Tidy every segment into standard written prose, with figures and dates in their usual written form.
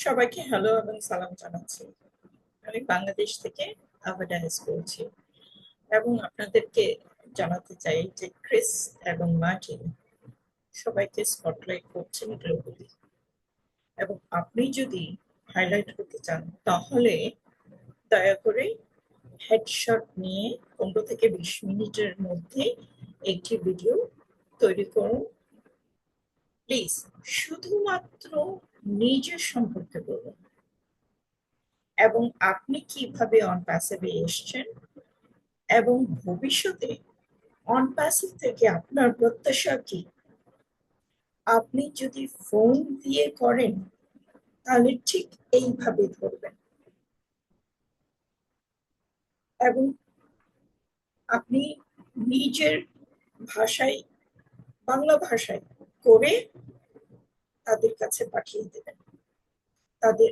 সবাইকে হ্যালো এবং সালাম জানাচ্ছি। আমি বাংলাদেশ থেকে আভাডাইস বলছি এবং আপনাদেরকে জানাতে চাই যে ক্রিস এবং মার্টিন সবাইকে স্পটলাইট করছেন গ্লোবালি, এবং আপনি যদি হাইলাইট করতে চান তাহলে দয়া করে হেডশট নিয়ে 15 থেকে 20 মিনিটের মধ্যে একটি ভিডিও তৈরি করুন। প্লিজ শুধুমাত্র নিজের সম্পর্কে বলুন এবং আপনি কিভাবে অন প্যাসিভে এসেছেন এবং ভবিষ্যতে অন প্যাসিভ থেকে আপনার প্রত্যাশা কি। আপনি যদি ফোন দিয়ে করেন তাহলে ঠিক এইভাবে ধরবেন এবং আপনি নিজের ভাষায়, বাংলা ভাষায় করে তাদের কাছে পাঠিয়ে দেবেন। তাদের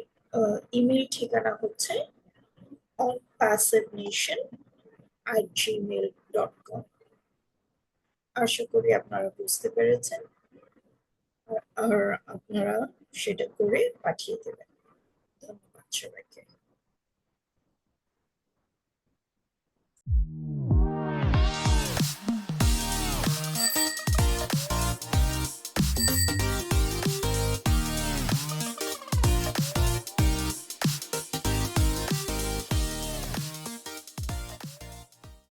ইমেল ঠিকানা হচ্ছে onpassivenation@gmail.com। আশা করি আপনারা বুঝতে পেরেছেন আর আপনারা সেটা করে পাঠিয়ে দেবেন। ধন্যবাদ সবাইকে।